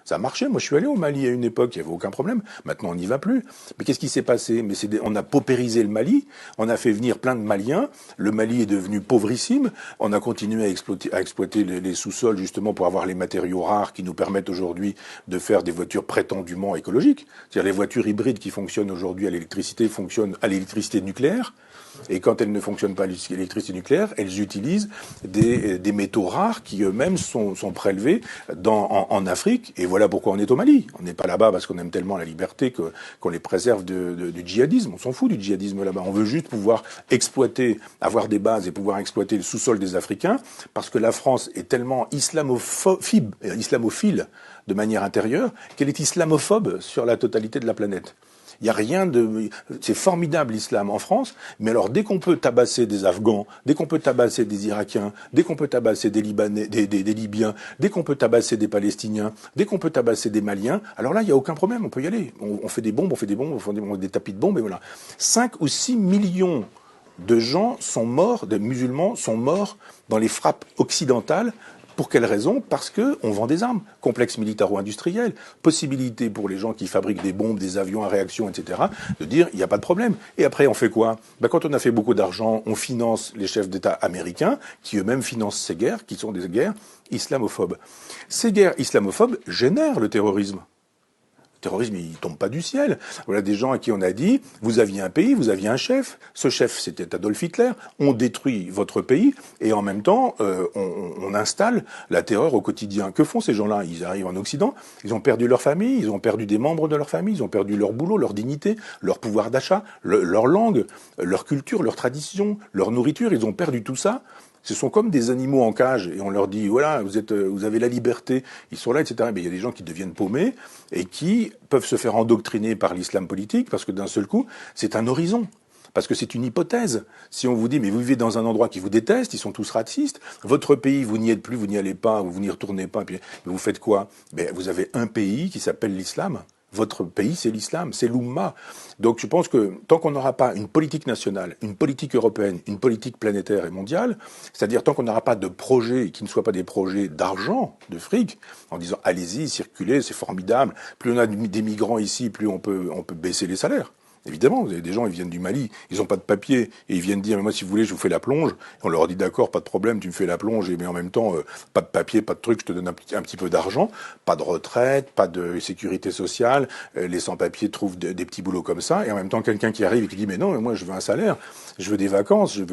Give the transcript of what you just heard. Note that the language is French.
Ça marchait. Moi, je suis allé au Mali à une époque, il n'y avait aucun problème. Maintenant, on n'y va plus. Mais qu'est-ce qui s'est passé? On a paupérisé le Mali. On a fait venir plein de Maliens. Le Mali est devenu pauvrissime. On a continué à exploiter les sous-sols justement pour avoir les matériaux rares qui nous permettent aujourd'hui de faire des voitures prétendument écologiques. C'est-à-dire les voitures hybrides qui fonctionnent aujourd'hui à l'électricité fonctionnent à l'électricité nucléaire. Et quand elles ne fonctionnent pas à l'électricité nucléaire, elles utilisent des métaux rares qui eux-mêmes sont prélevés en Afrique. Et voilà pourquoi on est au Mali. On n'est pas là-bas parce qu'on aime tellement la liberté qu'on les préserve du djihadisme. On s'en fout du djihadisme là-bas. On veut juste pouvoir exploiter, avoir des bases et pouvoir exploiter le sous-sol des Africains parce que la France est tellement islamophile de manière intérieure qu'elle est islamophobe sur la totalité de la planète. Il n'y a rien de... C'est formidable l'islam en France, mais alors dès qu'on peut tabasser des Afghans, dès qu'on peut tabasser des Irakiens, dès qu'on peut tabasser des Libanais, des Libyens, dès qu'on peut tabasser des Palestiniens, dès qu'on peut tabasser des Maliens, alors là, il n'y a aucun problème, on peut y aller. On fait des bombes, on fait des tapis de bombes, et voilà. 5 ou 6 millions de gens sont morts, de musulmans sont morts dans les frappes occidentales. Pour quelle raison? Parce qu'on vend des armes. Complexe militaro-industriel, possibilité pour les gens qui fabriquent des bombes, des avions à réaction, etc., de dire il n'y a pas de problème. Et après, on fait quoi? Quand on a fait beaucoup d'argent, on finance les chefs d'État américains, qui eux-mêmes financent ces guerres, qui sont des guerres islamophobes. Ces guerres islamophobes génèrent le terrorisme. Le terrorisme, il tombe pas du ciel. Voilà des gens à qui on a dit, vous aviez un pays, vous aviez un chef. Ce chef, c'était Adolf Hitler. On détruit votre pays et en même temps, on installe la terreur au quotidien. Que font ces gens-là? Ils arrivent en Occident, ils ont perdu leur famille, ils ont perdu des membres de leur famille, ils ont perdu leur boulot, leur dignité, leur pouvoir d'achat, leur langue, leur culture, leur tradition, leur nourriture. Ils ont perdu tout ça. Ce sont comme des animaux en cage et on leur dit voilà vous avez la liberté, ils sont là, etc. Mais il y a des gens qui deviennent paumés et qui peuvent se faire endoctriner par l'islam politique parce que d'un seul coup c'est un horizon. Parce que c'est une hypothèse. Si on vous dit, mais vous vivez dans un endroit qui vous déteste, ils sont tous racistes, votre pays, vous n'y êtes plus, vous n'y allez pas, vous n'y retournez pas, puis vous faites quoi? Vous avez un pays qui s'appelle l'islam. Votre pays, c'est l'islam, c'est l'Oumma. Donc je pense que tant qu'on n'aura pas une politique nationale, une politique européenne, une politique planétaire et mondiale, c'est-à-dire tant qu'on n'aura pas de projets qui ne soient pas des projets d'argent, de fric, en disant allez-y, circulez, c'est formidable, plus on a des migrants ici, plus on peut baisser les salaires. Évidemment, vous avez des gens, ils viennent du Mali, ils n'ont pas de papier, et ils viennent dire, mais moi, si vous voulez, je vous fais la plonge. Et on leur dit, d'accord, pas de problème, tu me fais la plonge, mais en même temps, pas de papier, pas de truc, je te donne un petit peu d'argent, pas de retraite, pas de sécurité sociale, les sans-papiers trouvent des petits boulots comme ça, et en même temps, quelqu'un qui arrive et qui dit, mais non, mais moi, je veux un salaire, je veux des vacances, je veux